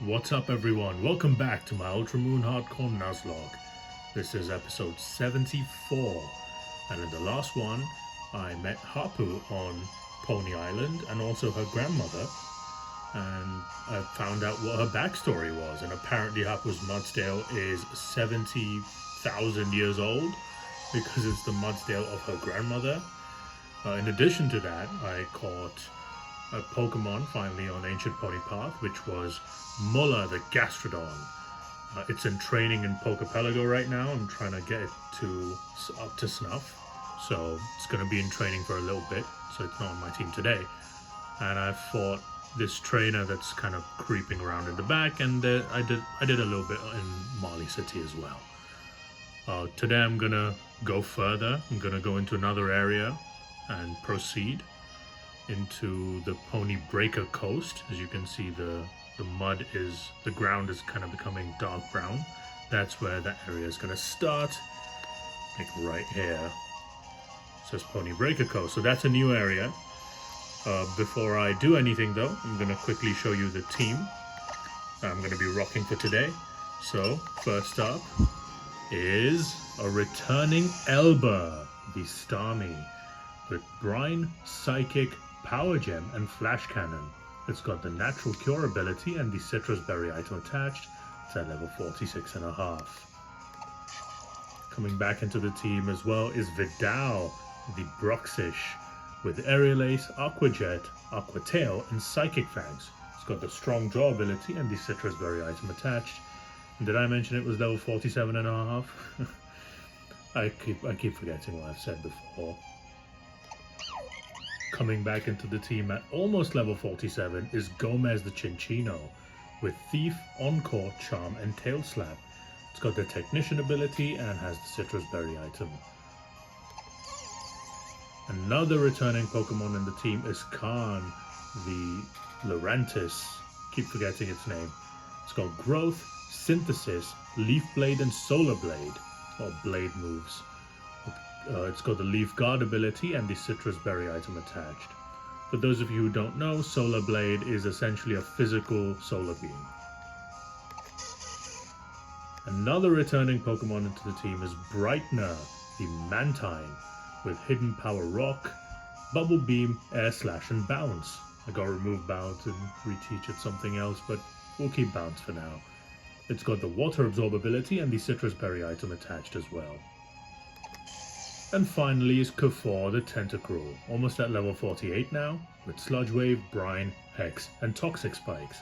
What's up, everyone? Welcome back to my Ultra Moon Hardcore Nuzlocke. This is episode 74, and in the last one, I met Hapu on Pony Island and also her grandmother, and I found out what her backstory was. And apparently, Hapu's Mudsdale is 70,000 years old because it's the Mudsdale of her grandmother. In addition to that, I caught a Pokemon finally on Ancient Pony Path, which was Muller the Gastrodon. It's in training in Pokepelago right now. I'm trying to get it up to snuff, so it's going to be in training for a little bit. So it's not on my team today. And I fought this trainer that's kind of creeping around in the back, and I did a little bit in Marley City as well. Today I'm gonna go further. I'm gonna go into another area and proceed into the Poni Breaker Coast. As you can see, the ground is kind of becoming dark brown. That's where that area is going to start, like right here. It says Poni Breaker Coast, so that's a new area. Before I do anything though, I'm going to quickly show you the team I'm going to be rocking for today. So first up is a returning Elba, the Starmie, with Brine, Psychic, Power Gem, and Flash Cannon. It's got the natural cure ability and the citrus berry item attached. It's at level 46.5. Coming back into the team as well is Vidal, the Bruxish, with Aerial Ace, Aqua Jet, Aqua Tail, and Psychic Fangs. It's got the strong draw ability and the citrus berry item attached. And did I mention it was level 47.5? I keep forgetting what I've said before. Coming back into the team at almost level 47 is Gomez the Chinchino, with Thief, Encore, Charm, and Tail Slap. It's got the Technician ability and has the Citrus Berry item. Another returning Pokemon in the team is Khan, the Lurantis. Keep forgetting its name. It's got Growth, Synthesis, Leaf Blade, and Solar Blade, or Blade moves. It's got the Leaf Guard ability and the Citrus Berry item attached. For those of you who don't know, Solar Blade is essentially a physical solar beam. Another returning Pokemon into the team is Brightener, the Mantine, with Hidden Power Rock, Bubble Beam, Air Slash, and Bounce. I gotta remove Bounce and reteach it something else, but we'll keep Bounce for now. It's got the Water Absorb ability and the Citrus Berry item attached as well. And finally is Kufor the Tentacruel, almost at level 48 now, with Sludge Wave, Brine, Hex, and Toxic Spikes.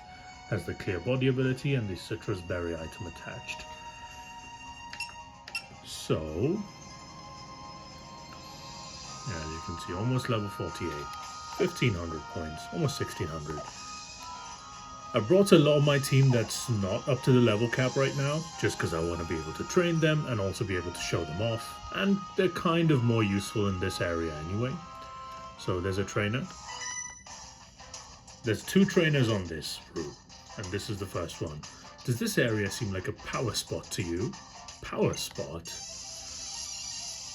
Has the Clear Body ability and the Citrus Berry item attached. So, yeah, as you can see, almost level 48. 1,500 points, almost 1,600. I brought a lot of my team that's not up to the level cap right now, just because I want to be able to train them and also be able to show them off. And they're kind of more useful in this area anyway. So there's a trainer. There's two trainers on this route, and this is the first one. Does this area seem like a power spot to you? Power spot?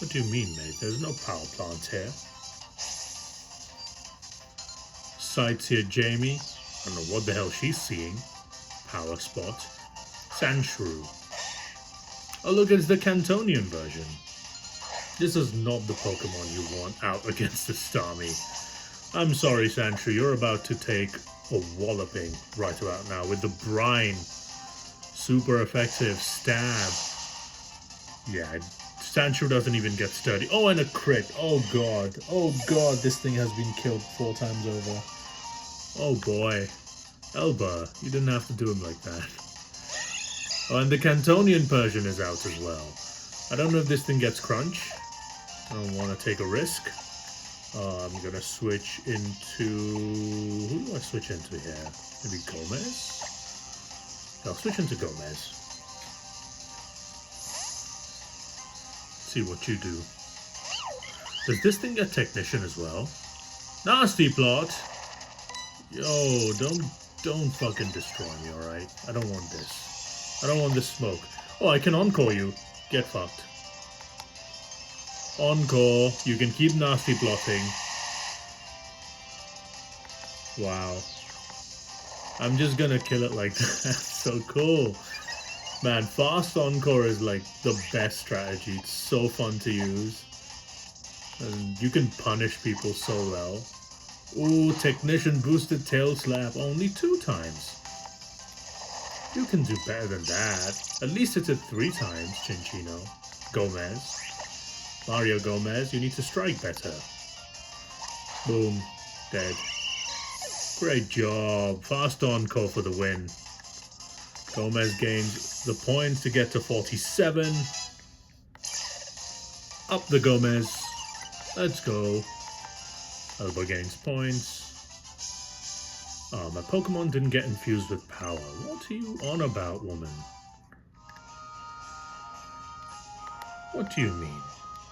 What do you mean, mate? There's no power plant here. Sightseer Jamie. I don't know what the hell she's seeing. Power spot. Sandshrew. Oh look, it's the Cantonian version. This is not the Pokemon you want out against the Starmie. I'm sorry, Sandshrew, you're about to take a walloping right about now with the Brine. Super effective stab. Yeah, Sandshrew doesn't even get sturdy. Oh, and a crit. Oh god. Oh god, this thing has been killed 4 times over. Oh boy. Elba, you didn't have to do him like that. Oh, and the Cantonian version is out as well. I don't know if this thing gets crunch. I don't want to take a risk. I'm going to switch into... Who do I switch into here? Maybe Gomez? I'll switch into Gomez. See what you do. Does this thing get Technician as well? Nasty Plot! Yo, don't fucking destroy me, alright? I don't want this. I don't want this smoke. Oh, I can Encore you. Get fucked. Encore. You can keep Nasty Blotting. Wow. I'm just gonna kill it like that. So cool. Man, fast encore is like the best strategy. It's so fun to use. And you can punish people so well. Ooh, Technician boosted tail slap only 2 times. You can do better than that. At least hit it 3 times, Chinchino. Gomez. Mario Gomez, you need to strike better. Boom. Dead. Great job. Fast encore for the win. Gomez gains the points to get to 47. Up the Gomez. Let's go. Elba gains points. Oh, my Pokemon didn't get infused with power. What are you on about, woman? What do you mean?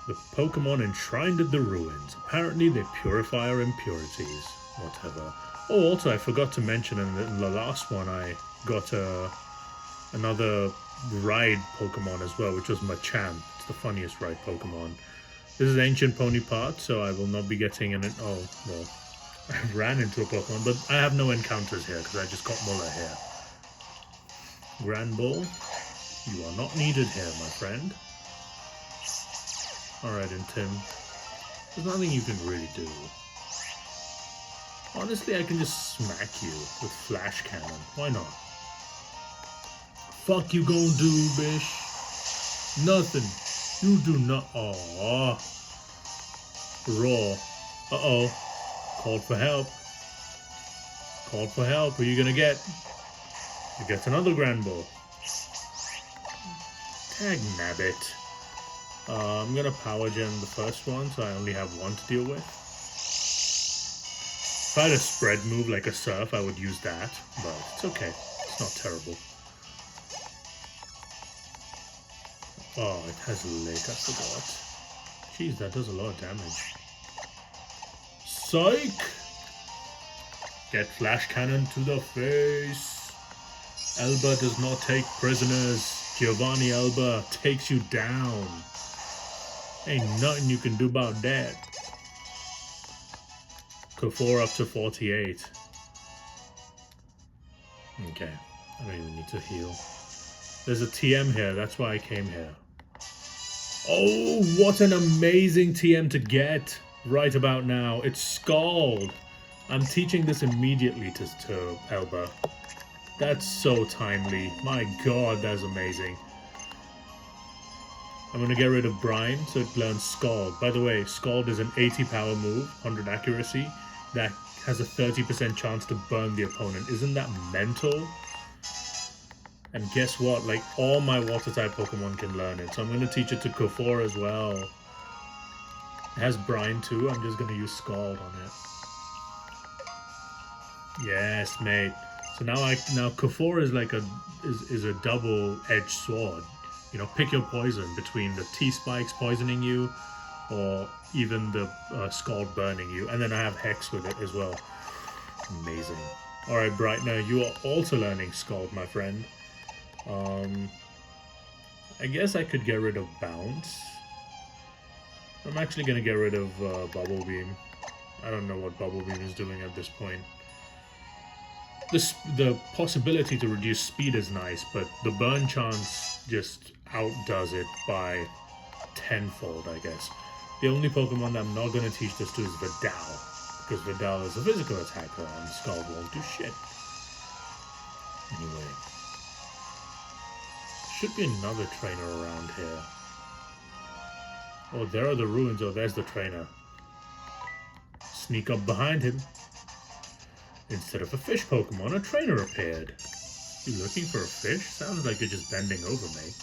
The Pokemon enshrined at the ruins. Apparently they purify our impurities. Whatever. Oh, also I forgot to mention in the last one I got another ride Pokemon as well, which was Machamp. It's the funniest ride Pokemon. This is Ancient Pony Part, so I will not be getting an... Oh, well, I ran into a Pokemon, but I have no encounters here because I just got Muller here. Grand Ball, you are not needed here, my friend. Alright, and Tim, there's nothing you can really do. Honestly, I can just smack you with Flash Cannon. Why not? Fuck you gonna do, bish? Nothing. You do not. Aww. Raw. Uh-oh. Called for help. Called for help. Who are you gonna get? You get another Grand Ball. Tag nabbit. I'm gonna Power Gen the first one, so I only have 1 to deal with. If I had a spread move like a Surf, I would use that, but it's okay. It's not terrible. Oh, it has a lick, I forgot. Jeez, that does a lot of damage. Psych! Get Flash Cannon to the face. Elba does not take prisoners. Giovanni Elba takes you down. Ain't nothing you can do about that. K4 up to 48. Okay, I don't even need to heal. There's a TM here, that's why I came here. Oh, what an amazing TM to get right about now. It's Scald. I'm teaching this immediately to Elba. That's so timely. My god, that's amazing. I'm going to get rid of Brine so it learns Scald. By the way, Scald is an 80 power move, 100 accuracy, that has a 30% chance to burn the opponent. Isn't that mental? And guess what? Like, all my water-type Pokemon can learn it. So I'm going to teach it to K4 as well. It has Brine too. I'm just going to use Scald on it. Yes, mate. So now K4 is like is a double-edged sword. You know, pick your poison between the T-Spikes poisoning you or even the Scald burning you. And then I have Hex with it as well. Amazing. Alright, Brightner, you are also learning Scald, my friend. I guess I could get rid of Bounce. I'm actually going to get rid of Bubble Beam. I don't know what Bubble Beam is doing at this point. The possibility to reduce speed is nice, but the burn chance just outdoes it by tenfold, I guess. The only Pokemon that I'm not going to teach this to is Vidal, because Vidal is a physical attacker and Scald won't do shit. Anyway. Should be another trainer around here. Oh, there are the ruins. Oh, there's the trainer. Sneak up behind him. Instead of a fish Pokemon, a trainer appeared. You looking for a fish? Sounds like you're just bending over, mate.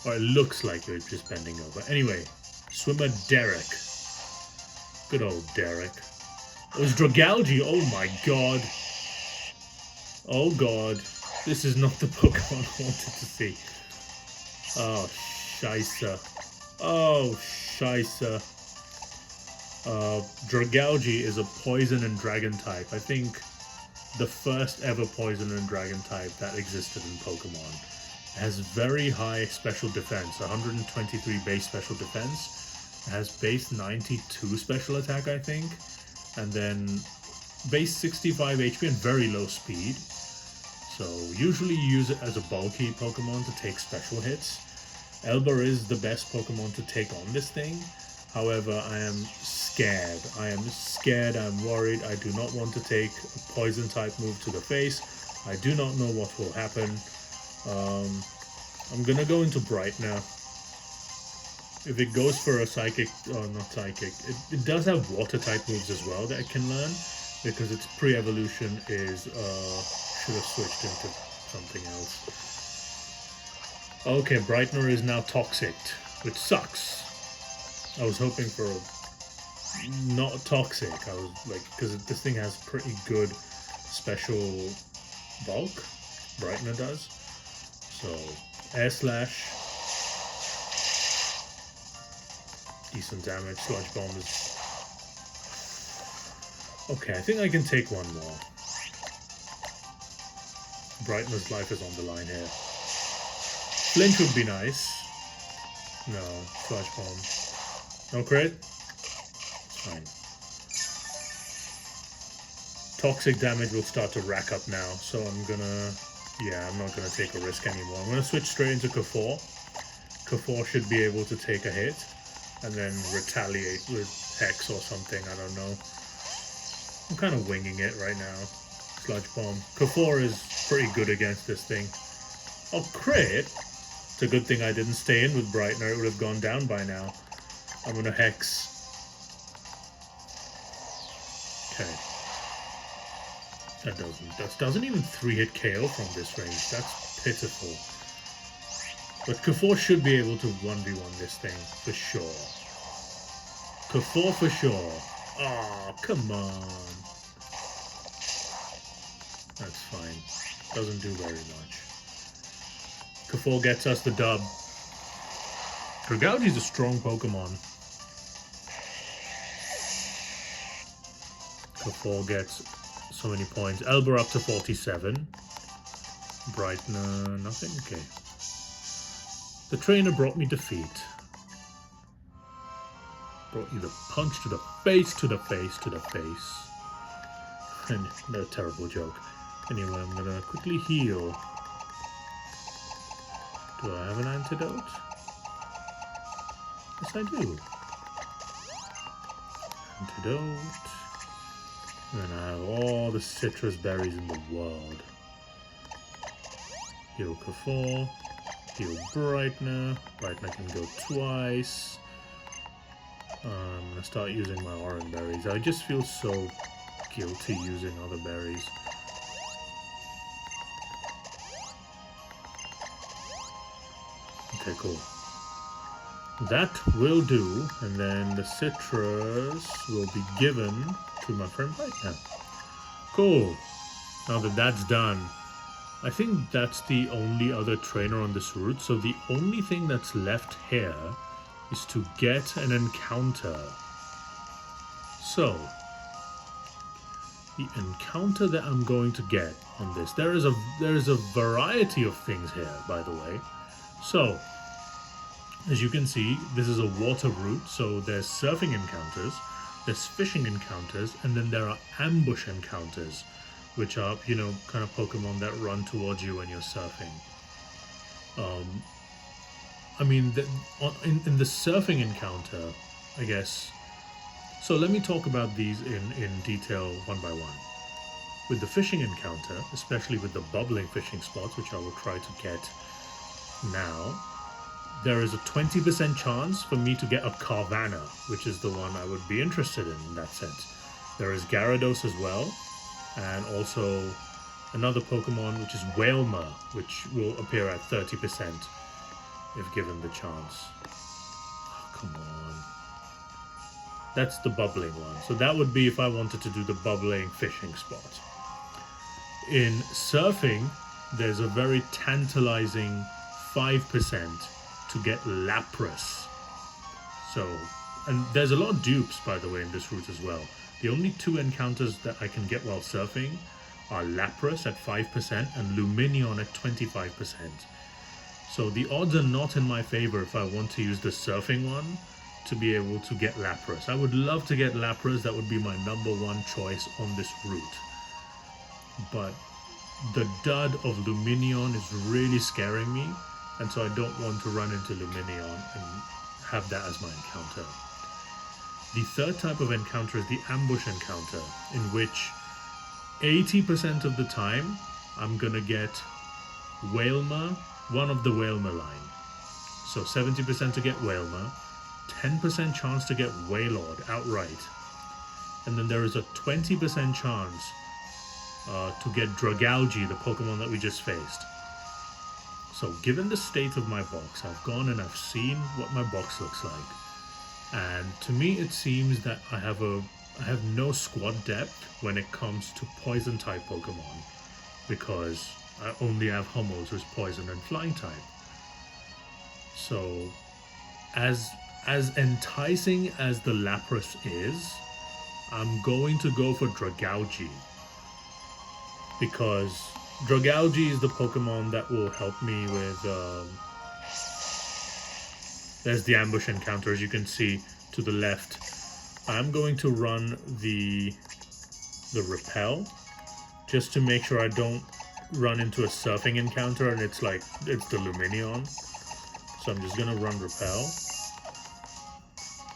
Or it looks like you're just bending over. Anyway, Swimmer Derek. Good old Derek. Oh, it's Dragalge. Oh my god. Oh god. This is not the Pokemon I wanted to see. Oh, scheisse. Oh, scheisse. Dragalge is a poison and dragon type. I think the first ever poison and dragon type that existed in Pokemon. It has very high special defense, 123 base special defense. It has base 92 special attack, I think. And then base 65 HP and very low speed. So usually you use it as a bulky Pokemon to take special hits. Elber is the best Pokemon to take on this thing. However, I am scared. I'm worried. I do not want to take a poison type move to the face. I do not know what will happen. I'm gonna go into Brightener. If it goes for a psychic, not psychic, it does have water type moves as well that it can learn, because its pre-evolution is, should have switched into something else. Okay, Brightener is now toxic, which sucks. I was hoping for a not toxic. I was like, because this thing has pretty good special bulk. Brightener does. So, Air Slash. Decent damage. Sludge Bomb is... Okay, I think I can take one more. Brightener's life is on the line here. Flinch would be nice. No, Sludge Bomb. No crit? It's fine. Toxic damage will start to rack up now, so I'm gonna... Yeah, I'm not gonna take a risk anymore. I'm gonna switch straight into K4. K4 should be able to take a hit, and then retaliate with Hex or something, I don't know. I'm kind of winging it right now. Sludge Bomb. K4 is pretty good against this thing. Oh, crit? It's a good thing I didn't stay in with Brightener, it would have gone down by now. I'm gonna Hex. Okay. That doesn't even 3-hit KO from this range. That's pitiful. But K4 should be able to 1v1 this thing, for sure. K4 for sure. Oh, come on. That's fine. Doesn't do very much. K4 gets us the dub. Dragalge's a strong Pokemon. K4 gets so many points. Elber up to 47. Brightener, nothing? Okay. The trainer brought me defeat. Brought you the punch to the face, to the face, to the face. And no terrible joke. Anyway, I'm gonna quickly heal. Do I have an antidote? Yes, I do. Antidote. And then I have all the citrus berries in the world. Heal K4. Heal Brightener. Brightener can go twice. I'm gonna start using my orange berries. I just feel so guilty using other berries. Okay, cool. That will do, and then the citrus will be given to my friend Brightener. Cool. Now that that's done, I think that's the only other trainer on this route, so the only thing that's left here is to get an encounter. So, the encounter that I'm going to get on this, there is a variety of things here, by the way. So, as you can see, this is a water route, so there's surfing encounters, there's fishing encounters, and then there are ambush encounters, which are, you know, kind of Pokemon that run towards you when you're surfing. I mean, in the surfing encounter, I guess. So let me talk about these in detail one by one. With the fishing encounter, especially with the bubbling fishing spots, which I will try to get now, there is a 20% chance for me to get a Carvanha, which is the one I would be interested in that sense. There is Gyarados as well, and also another Pokemon, which is Wailmer, which will appear at 30% if given the chance. Oh, come on. That's the bubbling one. So that would be if I wanted to do the bubbling fishing spot. In surfing, there's a very tantalizing 5% to get Lapras. So, and there's a lot of dupes, by the way, in this route as well. The only two encounters that I can get while surfing are Lapras at 5% and Lumineon at 25%. So the odds are not in my favor if I want to use the surfing one, to be able to get Lapras. I would love to get Lapras. That would be my #1 choice on this route. But the dud of Luminion is really scaring me, and so I don't want to run into Luminion and have that as my encounter. The third type of encounter is the ambush encounter, in which 80% of the time I'm gonna get Wailmer, one of the Wailmer line. So 70% to get Wailmer, 10% chance to get Wailord outright, and then there is a 20% chance to get Dragalge, the Pokemon that we just faced. So given the state of my box, I've gone and I've seen what my box looks like. And to me it seems that I have no squad depth when it comes to poison type Pokemon, because I only have Hummels, who's poison and flying type. So as enticing as the Lapras is, I'm going to go for Dragalge, because Dragalge is the Pokemon that will help me with there's the ambush encounter, as you can see to the left. I'm going to run the repel just to make sure I don't run into a surfing encounter and it's the Luminion. So I'm just gonna run repel.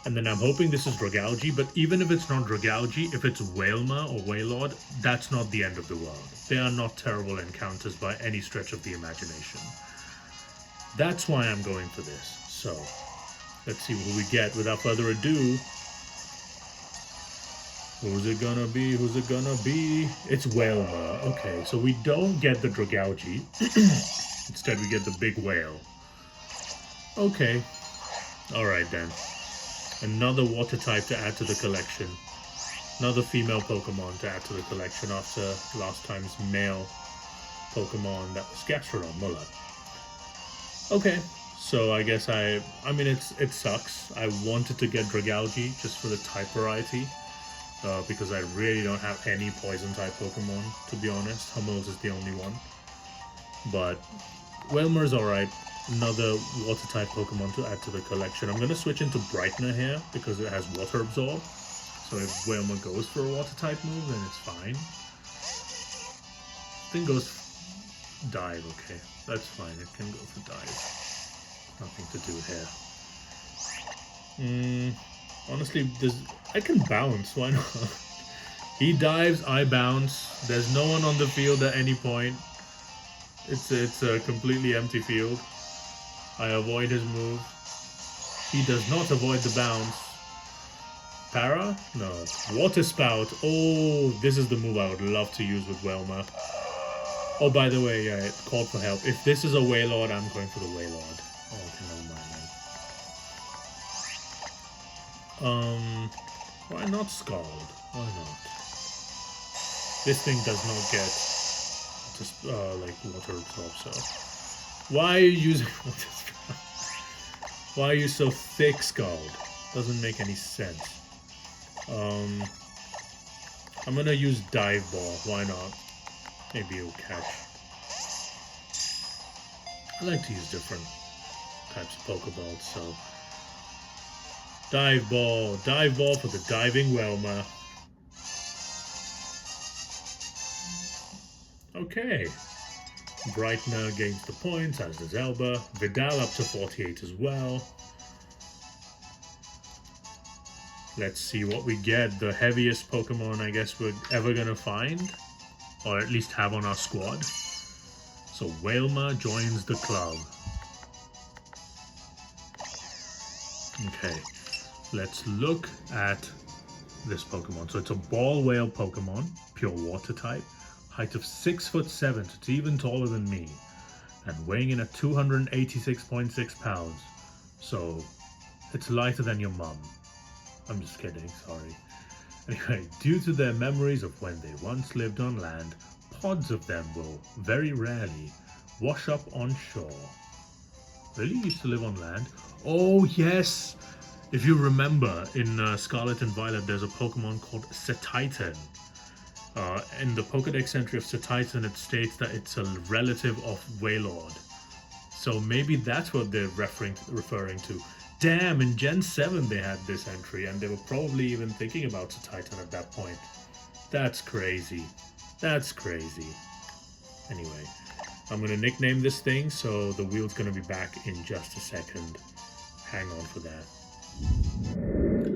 And then I'm hoping this is Dragalge, but even if it's not Dragalge, if it's Wailmer or Wailord, that's not the end of the world. They are not terrible encounters by any stretch of the imagination. That's why I'm going for this. So, let's see who we get. Without further ado, who's it gonna be? Who's it gonna be? It's Wailmer. Okay, so we don't get the Dragalge. Instead, we get the big whale. Okay. Alright then. Another water type to add to the collection. Another female Pokemon to add to the collection after last time's male Pokemon that was Gastrodon, Muller. Okay, so I guess it sucks. I wanted to get Dragalge just for the type variety, because I really don't have any poison type Pokemon, to be honest. Hummels is the only one. But Wailmer's alright. Another water type Pokemon to add to the collection. I'm going to switch into Brightener here because it has water absorb. So if Wailmer goes for a water type move, then it's fine. Then goes dive, okay. That's fine, it can go for dive. Nothing to do here. Honestly, I can bounce, why not? He dives, I bounce. There's no one on the field at any point. It's a completely empty field. I avoid his move. He does not avoid the bounce. Para? No. Water Spout. Oh, this is the move I would love to use with Wailmer. Oh, by the way, yeah, it called for help. If this is a Wailord, I'm going for the Wailord. Oh, okay, never mind then. Why not Scald? Why not? This thing does not get just water absorb, so. Why are you using water spout? Why are you so thick, Scald? Doesn't make any sense. I'm gonna use Dive Ball. Why not? Maybe it'll catch. I like to use different types of Pokeballs, so. Dive Ball for the diving Wailmer. Okay. Brightener gains the points, as does Elba. Vidal up to 48 as well. Let's see what we get. The heaviest Pokemon I guess we're ever gonna find, or at least have on our squad. So Wailmer joins the club. Okay, let's look at this Pokemon. So it's a ball whale Pokemon, pure water type. Height of 6'7", so it's even taller than me, and weighing in at 286.6 pounds. So it's lighter than your mum. I'm just kidding, sorry. Anyway, due to their memories of when they once lived on land, pods of them will, very rarely, wash up on shore. Really? Used to live on land? Oh yes! If you remember, in Scarlet and Violet there's a Pokemon called Cetitan. In the Pokedex entry of Cetitan, it states that it's a relative of Wailord. So maybe that's what they're referring to. Damn, in Gen 7 they had this entry, and they were probably even thinking about a Titan at that point. That's crazy. That's crazy. Anyway, I'm gonna nickname this thing, so the wheel's gonna be back in just a second. Hang on for that.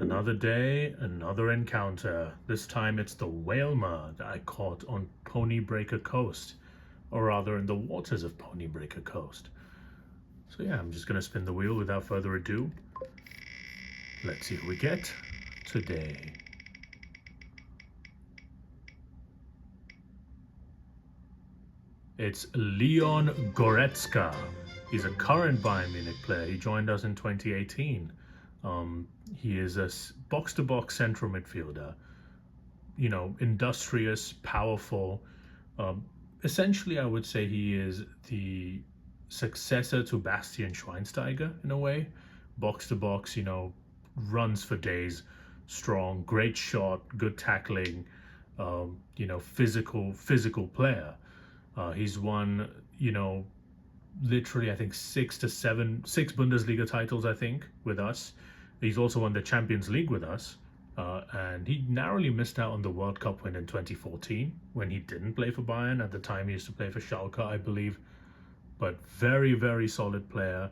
Another day, another encounter. This time it's the Whalmer that I caught on Poni Breaker Coast, or rather in the waters of Poni Breaker Coast. So yeah, I'm just gonna spin the wheel without further ado. Let's see who we get today. It's Leon Goretzka. He's a current Bayern Munich player. He joined us in 2018. He is a box-to-box central midfielder. You know, industrious, powerful. Essentially, I would say he is the successor to Bastian Schweinsteiger in a way. Box-to-box, you know, runs for days, strong, great shot, good tackling, you know, physical player. He's won, you know, literally I think six Bundesliga titles, I think, with us. He's also won the Champions League with us, and he narrowly missed out on the World Cup win in 2014 when he didn't play for Bayern. At the time he used to play for Schalke, I believe. But very, very solid player.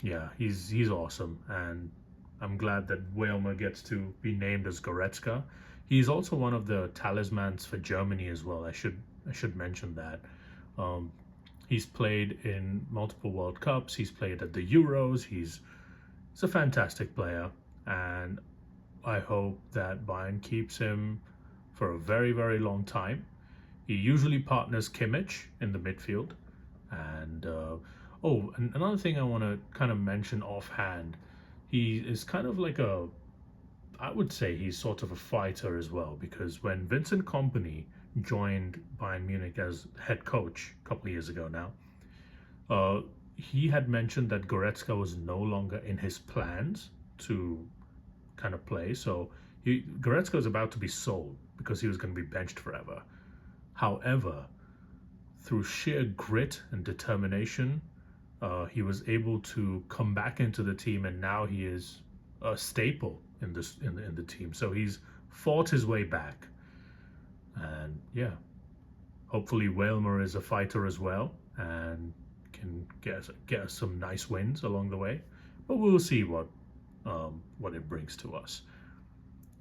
Yeah, he's awesome, and I'm glad that Whalmer gets to be named as Goretzka. He's also one of the talismans for Germany as well. I should mention that. He's played in multiple World Cups. He's played at the Euros. He's a fantastic player, and I hope that Bayern keeps him for a very, very long time. He usually partners Kimmich in the midfield, and and another thing I want to kind of mention offhand, he is kind of like I would say he's sort of a fighter as well, because when Vincent Kompany joined Bayern Munich as head coach a couple of years ago now, he had mentioned that Goretzka was no longer in his plans to kind of play. So Goretzka was about to be sold because he was going to be benched forever. However, through sheer grit and determination, he was able to come back into the team, and now he is a staple in the team. So he's fought his way back, and yeah, hopefully Whalmer is a fighter as well and can get us some nice wins along the way. But we'll see what it brings to us.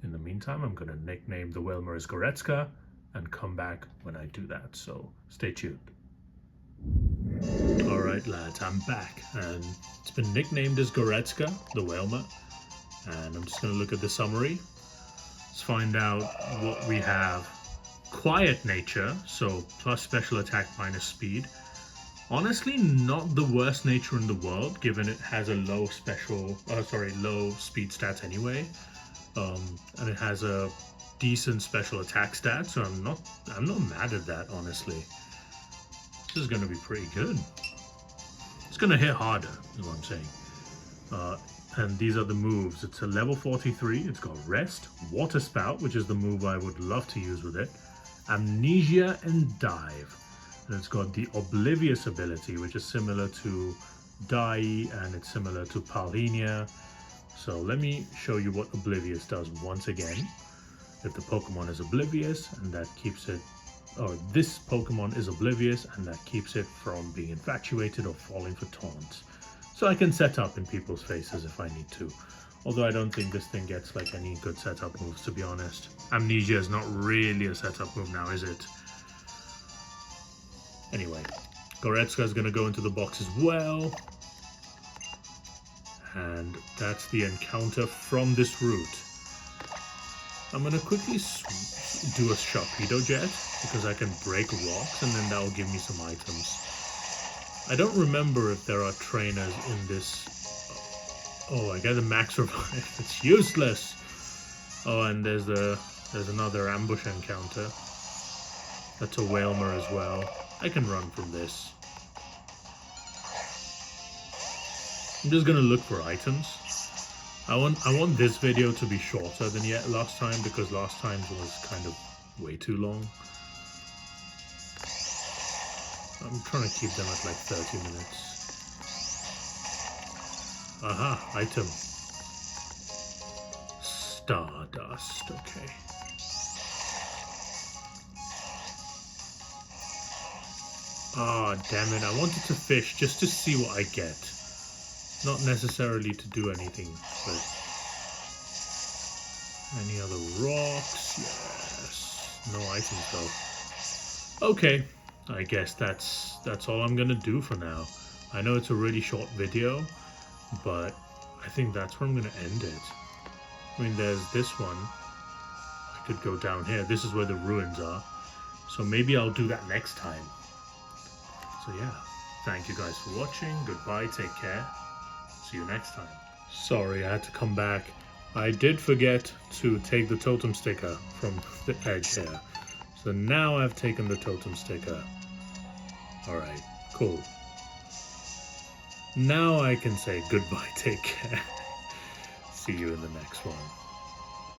In the meantime, I'm going to nickname the Whalmer as Goretzka and come back when I do that, so stay tuned. Alright lads, I'm back, and it's been nicknamed as Goretzka, the Whalmer, and I'm just going to look at the summary. Let's find out what we have. Quiet nature, so plus special attack minus speed. Honestly, not the worst nature in the world, given it has a low speed stats anyway, and it has a decent special attack stat, so I'm not mad at that, honestly. This is going to be pretty good. It's going to hit harder, is what I'm saying. And these are the moves. It's a level 43. It's got Rest, Water Spout, which is the move I would love to use with it, Amnesia, and Dive. And it's got the Oblivious ability, which is similar to Dai, and it's similar to Palhinia. So let me show you what Oblivious does once again. If the Pokemon is oblivious, and that keeps it, or this Pokemon is oblivious, and that keeps it from being infatuated or falling for taunts. So I can set up in people's faces if I need to. Although I don't think this thing gets like any good setup moves, to be honest. Amnesia is not really a setup move now, is it? Anyway, Goretzka is going to go into the box as well. And that's the encounter from this route. I'm going to quickly do a Sharpedo Jet, because I can break rocks, and then that will give me some items. I don't remember if there are trainers in this. Oh, I get a max revive. It's useless. Oh, and there's another ambush encounter. That's a Whalmer as well. I can run from this. I'm just gonna look for items. I want this video to be shorter than last time, because last time's was kind of way too long. I'm trying to keep them at like 30 minutes. Aha, item. Stardust, okay. Ah, damn it, I wanted to fish just to see what I get. Not necessarily to do anything, but... Any other rocks? Yes. No items though. Okay, I guess that's all I'm gonna do for now. I know it's a really short video, but I think that's where I'm gonna end it. I mean, there's this one. I could go down here. This is where the ruins are. So maybe I'll do that next time. So yeah, thank you guys for watching. Goodbye, take care. See you next time. Sorry, I had to come back. I did forget to take the totem sticker from the edge here. So now I've taken the totem sticker. Alright, cool. Now I can say goodbye, take care. See you in the next one.